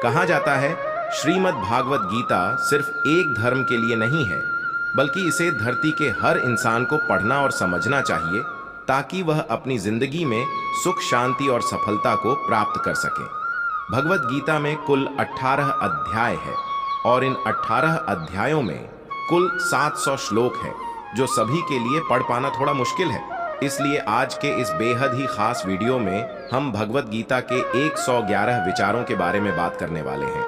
कहा जाता है श्रीमद् भागवत गीता सिर्फ एक धर्म के लिए नहीं है, बल्कि इसे धरती के हर इंसान को पढ़ना और समझना चाहिए ताकि वह अपनी जिंदगी में सुख, शांति और सफलता को प्राप्त कर सके। भगवत गीता में कुल 18 अध्याय है और इन 18 अध्यायों में कुल 700 श्लोक है, जो सभी के लिए पढ़ पाना थोड़ा मुश्किल है। इसलिए आज के इस बेहद ही खास वीडियो में हम भगवत गीता के 111 विचारों के बारे में बात करने वाले हैं,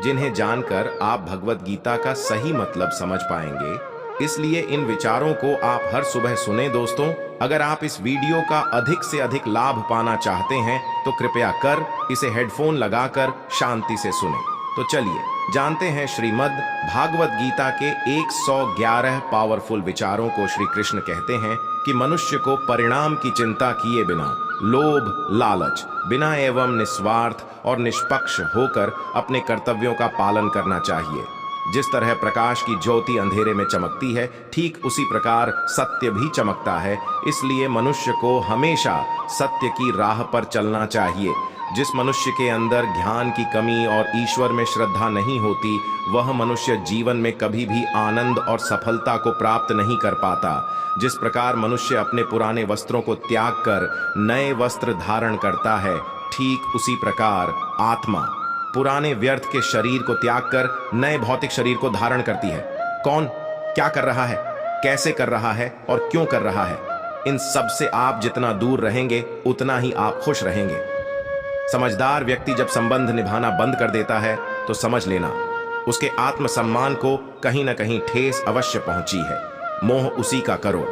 जिन्हें जानकर आप भगवत गीता का सही मतलब समझ पाएंगे। इसलिए इन विचारों को आप हर सुबह सुने दोस्तों। अगर आप इस वीडियो का अधिक से अधिक लाभ पाना चाहते हैं तो कृपया कर इसे हेडफोन लगाकर शांति से सुने। तो चलिए जानते हैं श्रीमद् भागवत गीता के 111 पावरफुल विचारों को। श्री कृष्ण कहते हैं कि मनुष्य को परिणाम की चिंता किए बिना, लोभ, लालच बिना एवं निस्वार्थ और निष्पक्ष होकर अपने कर्तव्यों का पालन करना चाहिए। जिस तरह प्रकाश की ज्योति अंधेरे में चमकती है, ठीक उसी प्रकार सत्य भी चमकता है। इसलिए मनुष्य को हमेशा सत्य की राह पर चलना चाहिए। जिस मनुष्य के अंदर ज्ञान की कमी और ईश्वर में श्रद्धा नहीं होती, वह मनुष्य जीवन में कभी भी आनंद और सफलता को प्राप्त नहीं कर पाता। जिस प्रकार मनुष्य अपने पुराने वस्त्रों को त्याग कर नए वस्त्र धारण करता है, ठीक उसी प्रकार आत्मा पुराने व्यर्थ के शरीर को त्याग कर नए भौतिक शरीर को धारण करती है। कौन क्या कर रहा है, कैसे कर रहा है और क्यों कर रहा है, इन सब से आप जितना दूर रहेंगे उतना ही आप खुश रहेंगे। समझदार व्यक्ति जब संबंध निभाना बंद कर देता है तो समझ लेना उसके आत्मसम्मान को कहीं ना कहीं ठेस अवश्य पहुंची है। मोह उसी का करो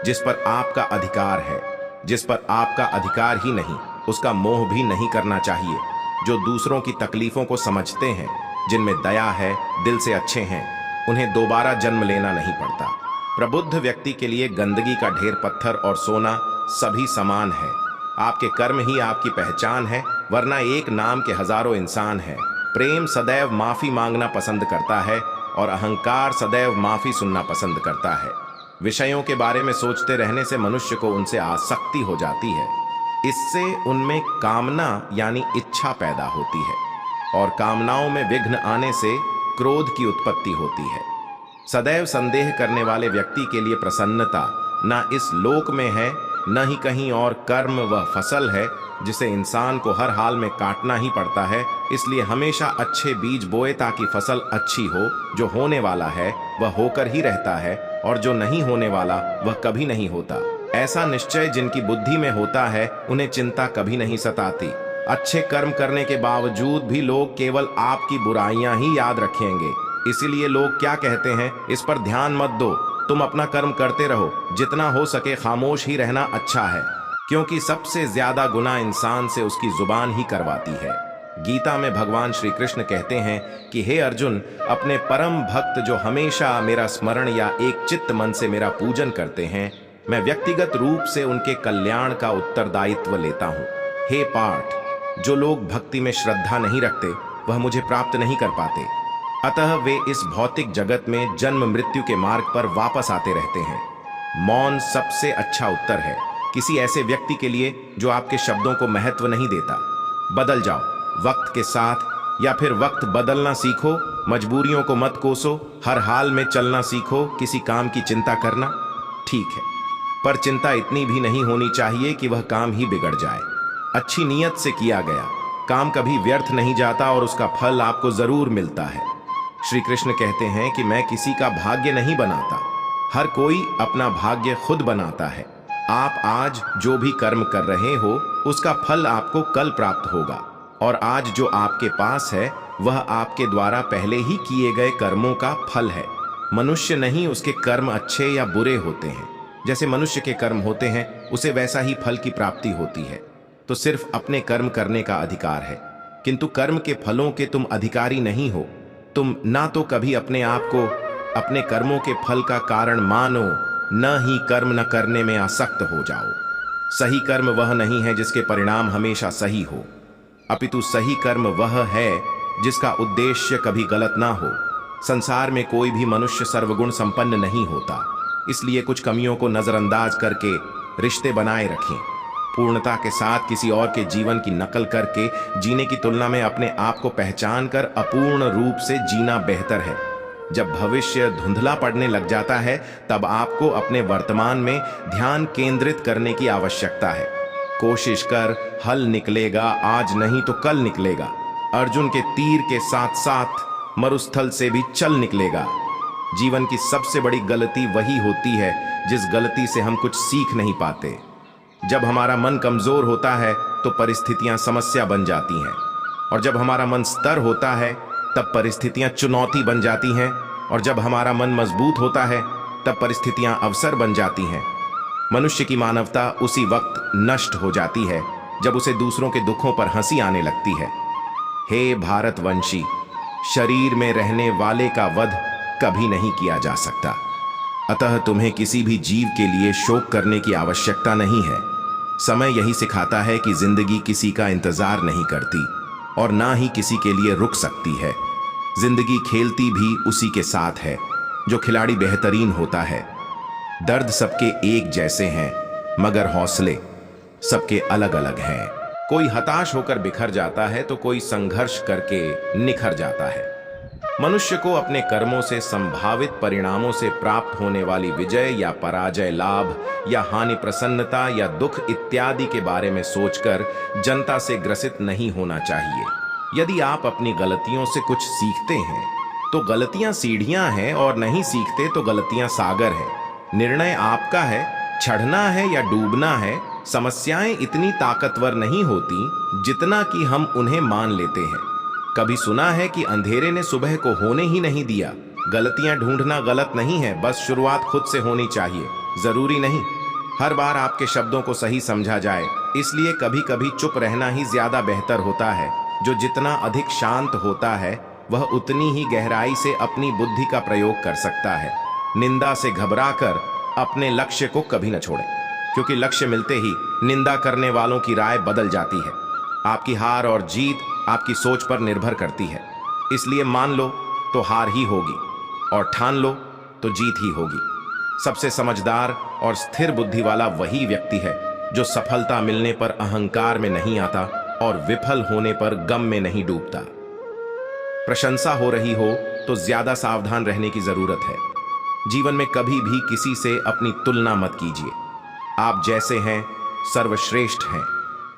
जिस पर आपका अधिकार है। जिस पर आपका अधिकार ही नहीं, उसका मोह भी नहीं करना चाहिए। जो दूसरों की तकलीफों को समझते हैं, जिनमें दया है, दिल से अच्छे हैं, उन्हें दोबारा जन्म लेना नहीं पड़ता। प्रबुद्ध व्यक्ति के लिए गंदगी का ढेर, पत्थर और सोना सभी समान है। आपके कर्म ही आपकी पहचान है, वरना एक नाम के हजारों इंसान हैं। प्रेम सदैव माफी मांगना पसंद करता है और अहंकार सदैव माफी सुनना पसंद करता है। विषयों के बारे में सोचते रहने से मनुष्य को उनसे आसक्ति हो जाती है। इससे उनमें कामना यानी इच्छा पैदा होती है और कामनाओं में विघ्न आने से क्रोध की उत्पत्ति होती है। सदैव संदेह करने वाले व्यक्ति के लिए प्रसन्नता न इस लोक में है, न ही कहीं और। कर्म वह फसल है जिसे इंसान को हर हाल में काटना ही पड़ता है। इसलिए हमेशा अच्छे बीज बोए ताकि फसल अच्छी हो। जो होने वाला है वह होकर ही रहता है और जो नहीं होने वाला वह कभी नहीं होता। ऐसा निश्चय जिनकी बुद्धि में होता है, उन्हें चिंता कभी नहीं सताती। अच्छे कर्म करने के बावजूद भी लोग केवल आपकी बुराइयां ही याद रखेंगे। इसीलिए लोग क्या कहते हैं, इस पर ध्यान मत दो, तुम अपना कर्म करते रहो। जितना हो सके खामोश ही रहना अच्छा है, क्योंकि सबसे ज्यादा गुनाह इंसान से उसकी जुबान ही करवाती है। गीता में भगवान श्री कृष्ण कहते हैं कि हे अर्जुन, अपने परम भक्त जो हमेशा मेरा स्मरण या एक चित्त मन से मेरा पूजन करते हैं, मैं व्यक्तिगत रूप से उनके कल्याण का उत्तरदायित्व लेता हूँ। हे पार्थ, जो लोग भक्ति में श्रद्धा नहीं रखते वह मुझे प्राप्त नहीं कर पाते, अतः वे इस भौतिक जगत में जन्म मृत्यु के मार्ग पर वापस आते रहते हैं। मौन सबसे अच्छा उत्तर है किसी ऐसे व्यक्ति के लिए जो आपके शब्दों को महत्व नहीं देता। बदल जाओ वक्त के साथ, या फिर वक्त बदलना सीखो। मजबूरियों को मत कोसो, हर हाल में चलना सीखो। किसी काम की चिंता करना ठीक है, पर चिंता इतनी भी नहीं होनी चाहिए कि वह काम ही बिगड़ जाए। अच्छी नीयत से किया गया काम कभी व्यर्थ नहीं जाता और उसका फल आपको जरूर मिलता है। श्री कृष्ण कहते हैं कि मैं किसी का भाग्य नहीं बनाता, हर कोई अपना भाग्य खुद बनाता है। आप आज जो भी कर्म कर रहे हो उसका फल आपको कल प्राप्त होगा, और आज जो आपके पास है वह आपके द्वारा पहले ही किए गए कर्मों का फल है। मनुष्य नहीं, उसके कर्म अच्छे या बुरे होते हैं। जैसे मनुष्य के कर्म होते हैं उसे वैसा ही फल की प्राप्ति होती है। तो सिर्फ अपने कर्म करने का अधिकार है, किंतु कर्म के फलों के तुम अधिकारी नहीं हो। तुम ना तो कभी अपने आप को अपने कर्मों के फल का कारण मानो, न ही कर्म न करने में आसक्त हो जाओ। सही कर्म वह नहीं है जिसके परिणाम हमेशा सही हो, अपितु सही कर्म वह है जिसका उद्देश्य कभी गलत ना हो। संसार में कोई भी मनुष्य सर्वगुण संपन्न नहीं होता, इसलिए कुछ कमियों को नजरअंदाज करके रिश्ते बनाए रखें। पूर्णता के साथ किसी और के जीवन की नकल करके जीने की तुलना में अपने आप को पहचान कर अपूर्ण रूप से जीना बेहतर है। जब भविष्य धुंधला पड़ने लग जाता है तब आपको अपने वर्तमान में ध्यान केंद्रित करने की आवश्यकता है। कोशिश कर, हल निकलेगा, आज नहीं तो कल निकलेगा। अर्जुन के तीर के साथ साथ मरुस्थल से भी चल निकलेगा। जीवन की सबसे बड़ी गलती वही होती है जिस गलती से हम कुछ सीख नहीं पाते। जब हमारा मन कमजोर होता है तो परिस्थितियां समस्या बन जाती हैं, और जब हमारा मन स्थिर होता है तब परिस्थितियां चुनौती बन जाती हैं, और जब हमारा मन मजबूत होता है तब परिस्थितियां अवसर बन जाती हैं। मनुष्य की मानवता उसी वक्त नष्ट हो जाती है जब उसे दूसरों के दुखों पर हंसी आने लगती है। हे भारतवंशी, शरीर में रहने वाले का वध कभी नहीं किया जा सकता, अतः तुम्हें किसी भी जीव के लिए शोक करने की आवश्यकता नहीं है। समय यही सिखाता है कि जिंदगी किसी का इंतजार नहीं करती और ना ही किसी के लिए रुक सकती है। जिंदगी खेलती भी उसी के साथ है जो खिलाड़ी बेहतरीन होता है। दर्द सबके एक जैसे हैं, मगर हौसले सबके अलग अलग हैं। कोई हताश होकर बिखर जाता है तो कोई संघर्ष करके निखर जाता है। मनुष्य को अपने कर्मों से संभावित परिणामों से प्राप्त होने वाली विजय या पराजय, लाभ या हानि, प्रसन्नता या दुख इत्यादि के बारे में सोचकर जनता से ग्रसित नहीं होना चाहिए। यदि आप अपनी गलतियों से कुछ सीखते हैं तो गलतियां सीढ़ियां हैं, और नहीं सीखते तो गलतियां सागर है। निर्णय आपका है, चढ़ना है या डूबना है। समस्याएं इतनी ताकतवर नहीं होती जितना कि हम उन्हें मान लेते हैं। कभी सुना है कि अंधेरे ने सुबह को होने ही नहीं दिया। गलतियां ढूंढना गलत नहीं है, बस शुरुआत खुद से होनी चाहिए। जरूरी नहीं हर बार आपके शब्दों को सही समझा जाए, इसलिए कभी कभी चुप रहना ही ज्यादा बेहतर होता है। जो जितना अधिक शांत होता है वह उतनी ही गहराई से अपनी बुद्धि का प्रयोग कर सकता है। निंदा से घबराकर अपने लक्ष्य को कभी न छोड़ें, क्योंकि लक्ष्य मिलते ही निंदा करने वालों की राय बदल जाती है। आपकी हार और जीत आपकी सोच पर निर्भर करती है, इसलिए मान लो तो हार ही होगी और ठान लो तो जीत ही होगी। सबसे समझदार और स्थिर बुद्धि वाला वही व्यक्ति है जो सफलता मिलने पर अहंकार में नहीं आता और विफल होने पर गम में नहीं डूबता। प्रशंसा हो रही हो तो ज्यादा सावधान रहने की जरूरत है। जीवन में कभी भी किसी से अपनी तुलना मत कीजिए। आप जैसे हैं सर्वश्रेष्ठ हैं।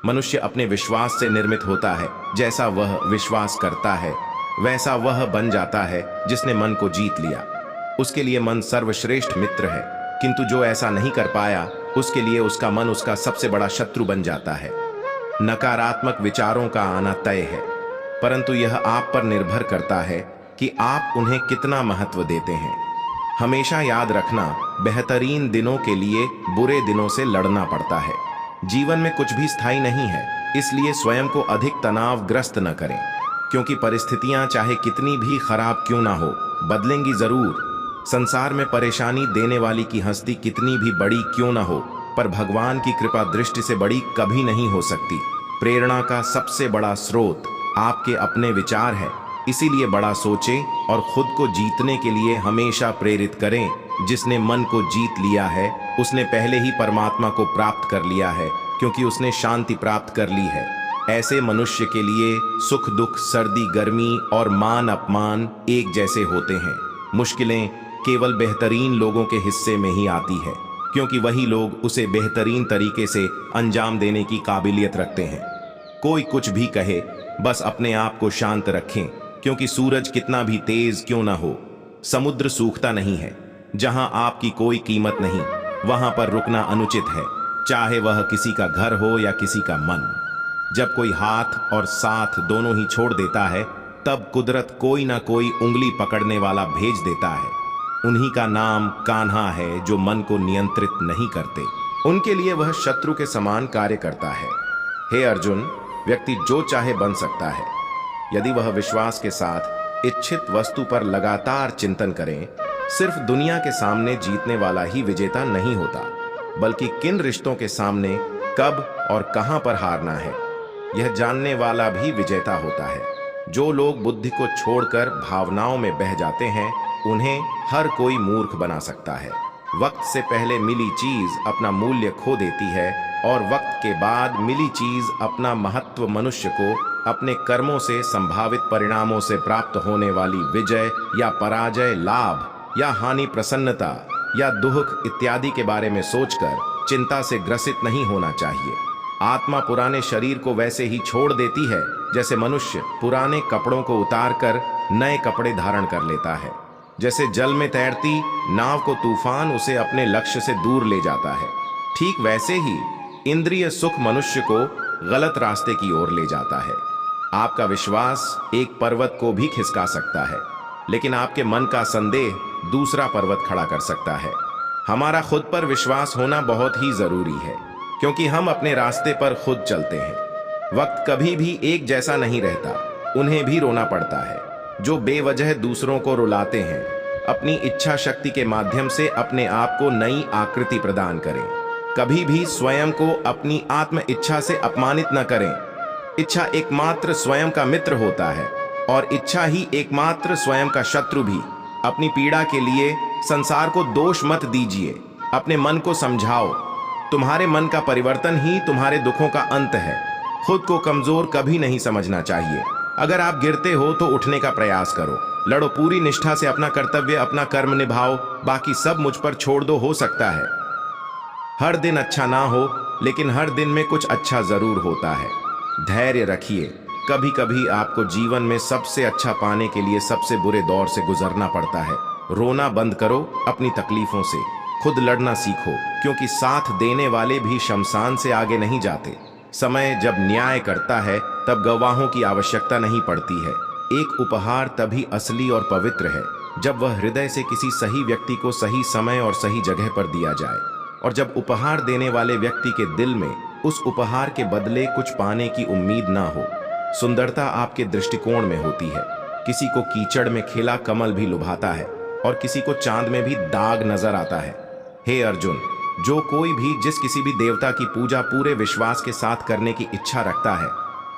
मनुष्य अपने विश्वास से निर्मित होता है। जैसा वह विश्वास करता है वैसा वह बन जाता है। जिसने मन को जीत लिया उसके लिए मन सर्वश्रेष्ठ मित्र है, किंतु जो ऐसा नहीं कर पाया उसके लिए उसका मन उसका सबसे बड़ा शत्रु बन जाता है। नकारात्मक विचारों का आना तय है, परंतु यह आप पर निर्भर करता है कि आप उन्हें कितना महत्व देते हैं। हमेशा याद रखना, बेहतरीन दिनों के लिए बुरे दिनों से लड़ना पड़ता है। जीवन में कुछ भी स्थायी नहीं है, इसलिए स्वयं को अधिक तनावग्रस्त न करें, क्योंकि परिस्थितियां चाहे कितनी भी खराब क्यों ना हो, बदलेंगी जरूर। संसार में परेशानी देने वाली की हस्ती कितनी भी बड़ी क्यों ना हो, पर भगवान की कृपा दृष्टि से बड़ी कभी नहीं हो सकती। प्रेरणा का सबसे बड़ा स्रोत आपके अपने विचार है, इसीलिए बड़ा सोचें और खुद को जीतने के लिए हमेशा प्रेरित करें। जिसने मन को जीत लिया है उसने पहले ही परमात्मा को प्राप्त कर लिया है, क्योंकि उसने शांति प्राप्त कर ली है। ऐसे मनुष्य के लिए सुख दुख, सर्दी गर्मी और मान अपमान एक जैसे होते हैं। मुश्किलें केवल बेहतरीन लोगों के हिस्से में ही आती है, क्योंकि वही लोग उसे बेहतरीन तरीके से अंजाम देने की काबिलियत रखते हैं। कोई कुछ भी कहे, बस अपने आप को शांत रखें, क्योंकि सूरज कितना भी तेज क्यों ना हो, समुद्र सूखता नहीं है। जहां आपकी कोई कीमत नहीं वहां पर रुकना अनुचित है, चाहे वह किसी का घर हो या किसी का मन। जब कोई हाथ और साथ दोनों ही छोड़ देता है तब कुदरत कोई ना कोई उंगली पकड़ने वाला भेज देता है। उन्हीं का नाम कान्हा है, जो मन को नियंत्रित नहीं करते। उनके लिए वह शत्रु के समान कार्य करता है। हे अर्जुन, व्यक्ति जो चाहे बन सकता है, यदि वह विश्वास के साथ इच्छित वस्तु पर लगातार चिंतन करें। सिर्फ दुनिया के सामने जीतने वाला ही विजेता नहीं होता, बल्कि किन रिश्तों के सामने कब और कहां पर हारना है यह जानने वाला भी विजेता होता है। जो लोग बुद्धि को छोड़कर भावनाओं में बह जाते हैं उन्हें हर कोई मूर्ख बना सकता है। वक्त से पहले मिली चीज अपना मूल्य खो देती है, और वक्त के बाद मिली चीज अपना महत्व मनुष्य को अपने कर्मों से संभावित परिणामों से प्राप्त होने वाली विजय या पराजय, लाभ या हानि, प्रसन्नता या दुख इत्यादि के बारे में सोचकर चिंता से ग्रसित नहीं होना चाहिए। आत्मा पुराने शरीर को वैसे ही छोड़ देती है जैसे मनुष्य पुराने कपड़ों को उतारकर नए कपड़े धारण कर लेता है। जैसे जल में तैरती नाव को तूफान उसे अपने लक्ष्य से दूर ले जाता है, ठीक वैसे ही इंद्रिय सुख मनुष्य को गलत रास्ते की ओर ले जाता है। आपका विश्वास एक पर्वत को भी खिसका सकता है, लेकिन आपके मन का संदेह दूसरा पर्वत खड़ा कर सकता है। हमारा खुद पर विश्वास होना बहुत ही जरूरी है, क्योंकि हम अपने रास्ते पर खुद चलते हैं। वक्त कभी भी एक जैसा नहीं रहता, उन्हें भी रोना पड़ता है। जो बेवजह दूसरों को रुलाते हैं, अपनी इच्छा शक्ति के माध्यम से अपने आप को नई आकृति प्रदान करें। कभी भी स्वयं को अपनी आत्म इच्छा से अपमानित न करें। इच्छा एकमात्र स्वयं का मित्र होता है और इच्छा ही एकमात्र स्वयं का शत्रु भी। अपनी पीड़ा के लिए संसार को दोष मत दीजिए, अपने मन को समझाओ। तुम्हारे मन का परिवर्तन ही तुम्हारे दुखों का अंत है। खुद को कमजोर कभी नहीं समझना चाहिए। अगर आप गिरते हो तो उठने का प्रयास करो, लड़ो, पूरी निष्ठा से अपना कर्तव्य, अपना कर्म निभाओ, बाकी सब मुझ पर छोड़ दो। हो सकता है हर दिन अच्छा ना हो, लेकिन हर दिन में कुछ अच्छा जरूर होता है। धैर्य रखिए। कभी कभी आपको जीवन में सबसे अच्छा पाने के लिए सबसे बुरे दौर से गुजरना पड़ता है। रोना बंद करो अपनी तकलीफों से, खुद लड़ना सीखो, क्योंकि साथ देने वाले भी शमशान से आगे नहीं जाते। समय जब न्याय करता है तब गवाहों की आवश्यकता नहीं पड़ती है। एक उपहार तभी असली और पवित्र है जब वह हृदय से किसी सही व्यक्ति को सही समय और सही जगह पर दिया जाए, और जब उपहार देने वाले व्यक्ति के दिल में उस उपहार के बदले कुछ पाने की उम्मीद ना हो। सुंदरता आपके दृष्टिकोण में होती है। किसी को कीचड़ में खिला कमल भी लुभाता है और किसी को चांद में भी दाग नजर आता है। हे अर्जुन, जो कोई भी जिस किसी भी देवता की पूजा पूरे विश्वास के साथ करने की इच्छा रखता है,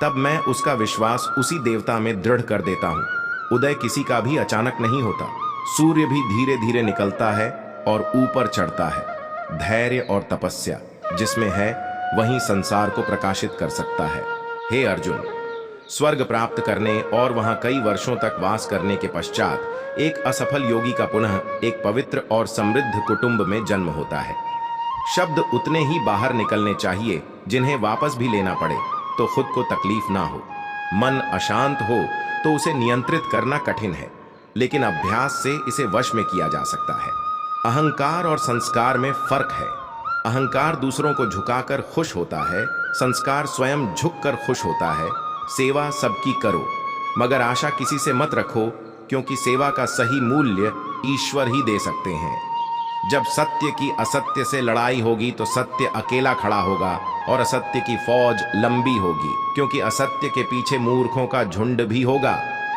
तब मैं उसका विश्वास उसी देवता में दृढ़ कर देता हूँ। उदय किसी का भी अचानक नहीं होता। सूर्य भी धीरे धीरे निकलता है और ऊपर चढ़ता है। धैर्य और तपस्या जिसमें है वही संसार को प्रकाशित कर सकता है। हे अर्जुन, स्वर्ग प्राप्त करने और वहां कई वर्षों तक वास करने के पश्चात एक असफल योगी का पुनः एक पवित्र और समृद्ध कुटुंब में जन्म होता है। शब्द उतने ही बाहर निकलने चाहिए जिन्हें वापस भी लेना पड़े तो खुद को तकलीफ ना हो। मन अशांत हो तो उसे नियंत्रित करना कठिन है, लेकिन अभ्यास से इसे वश में किया जा सकता है। अहंकार और संस्कार में फर्क है। अहंकार दूसरों को झुकाकर खुश होता है, संस्कार स्वयं झुककर खुश होता है। सेवा सबकी करो, मगर आशा किसी से मत रखो, क्योंकि सेवा का सही मूल्य ईश्वर ही दे सकते हैं। जब सत्य की असत्य से लड़ाई होगी तो सत्य अकेला खड़ा होगा और असत्य की फौज लंबी होगी, क्योंकि असत्य के पीछे मूर्खों का झुंड भी होगा।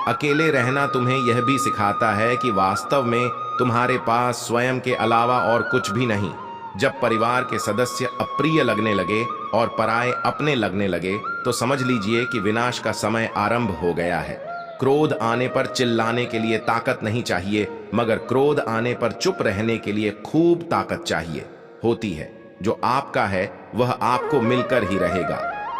अकेले रहना तुम्हें यह भी सिखाता है कि वास्तव में तुम्हारे पास स्वयं के अलावा और कुछ भी नहीं। जब परिवार के सदस्य अप्रिय लगने लगे और पराये अपने लगने लगे तो समझ लीजिए कि विनाश का समय आरंभ हो गया है। क्रोध आने पर चिल्लाने के लिए ताकत नहीं चाहिए, मगर क्रोध आने पर चुप रहने के लिए खूब ताकत चाहिए होती है। जो आपका है वह आपको मिलकर ही रहेगा,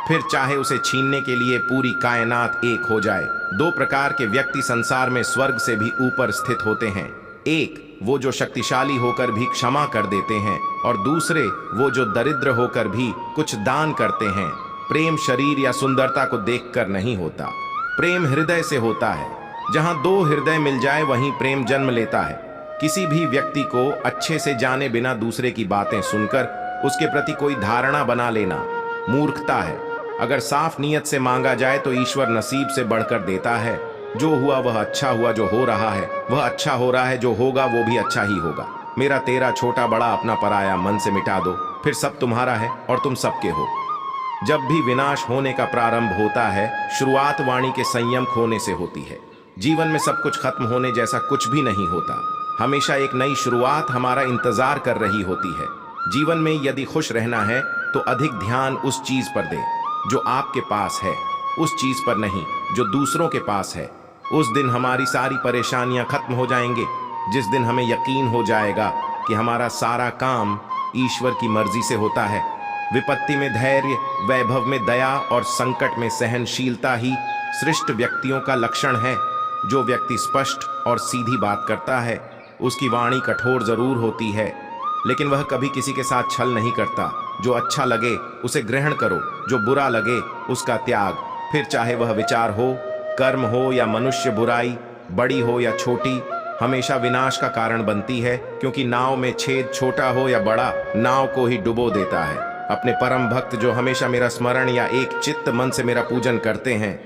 फिर चाहे उसे छीनने के लिए पूरी कायनात एक हो जाए। दो प्रकार के व्यक्ति संसार में स्वर्ग से भी ऊपर स्थित होते हैं। एक वो जो शक्तिशाली होकर भी क्षमा कर देते हैं, और दूसरे वो जो दरिद्र होकर भी कुछ दान करते हैं। प्रेम शरीर या सुंदरता को देखकर नहीं होता, प्रेम हृदय से होता है। जहां दो हृदय मिल जाए वहीं प्रेम जन्म लेता है। किसी भी व्यक्ति को अच्छे से जाने बिना दूसरे की बातें सुनकर उसके प्रति कोई धारणा बना लेना मूर्खता है। अगर साफ नीयत से मांगा जाए तो ईश्वर नसीब से बढ़कर देता है। जो हुआ वह अच्छा हुआ, जो हो रहा है वह अच्छा हो रहा है, जो होगा वो भी अच्छा ही होगा। मेरा तेरा छोटा बड़ा अपना पराया मन से मिटा दो, फिर सब तुम्हारा है और तुम सबके हो। जब भी विनाश होने का प्रारंभ होता है, शुरुआत वाणी के संयम खोने से होती है। जीवन में सब कुछ खत्म होने जैसा कुछ भी नहीं होता। हमेशा एक नई शुरुआत हमारा इंतजार कर रही होती है। जीवन में यदि खुश रहना है तो अधिक ध्यान उस चीज पर दें जो आपके पास है, उस चीज पर नहीं जो दूसरों के पास है। उस दिन हमारी सारी परेशानियां खत्म हो जाएंगे, जिस दिन हमें यकीन हो जाएगा कि हमारा सारा काम ईश्वर की मर्जी से होता है। विपत्ति में धैर्य, वैभव में दया और संकट में सहनशीलता ही श्रेष्ठ व्यक्तियों का लक्षण है। जो व्यक्ति स्पष्ट और सीधी बात करता है, उसकी वाणी कठोर जरूर होती है, लेकिन वह कभी किसी के साथ छल नहीं करता। जो अच्छा लगे उसे ग्रहण करो, जो बुरा लगे उसका त्याग। फिर चाहे वह विचार हो, कर्म हो या मनुष्य बुराई, बड़ी हो या छोटी, हमेशा विनाश का कारण बनती है, क्योंकि नाव में छेद छोटा हो या बड़ा, नाव को ही डुबो देता है। अपने परम भक्त जो हमेशा मेरा स्मरण या एक चित्त मन से मेरा पूजन करते हैं,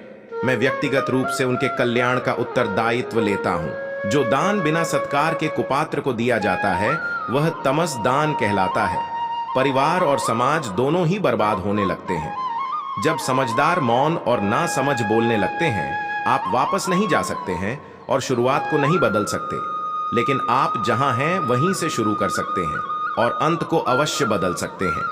मैं व्यक्तिगत रूप से उनके कल्याण का उत्तरदायित्व लेता हूँ। जो दान बिना सत्कार के कुपात्र को दिया जाता है, वह तमस दान कहलाता है। परिवार और समाज दोनों ही बर्बाद होने लगते हैं। जब समझदार मौन और ना समझ बोलने लगते हैं, आप वापस नहीं जा सकते हैं और शुरुआत को नहीं बदल सकते, लेकिन आप जहां हैं वहीं से शुरू कर सकते हैं और अंत को अवश्य बदल सकते हैं।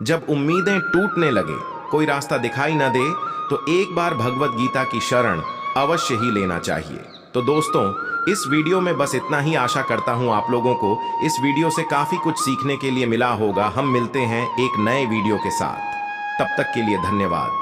जब उम्मीदें टूटने लगे, कोई रास्ता दिखाई न दे, तो एक बार भगवत गीता की शरण अवश्य ही लेना चाहिए। तो दोस्तों, इस वीडियो में बस इतना ही। आशा करता हूं आप लोगों को इस वीडियो से काफी कुछ सीखने के लिए मिला होगा। हम मिलते हैं एक नए वीडियो के साथ। तब तक के लिए धन्यवाद।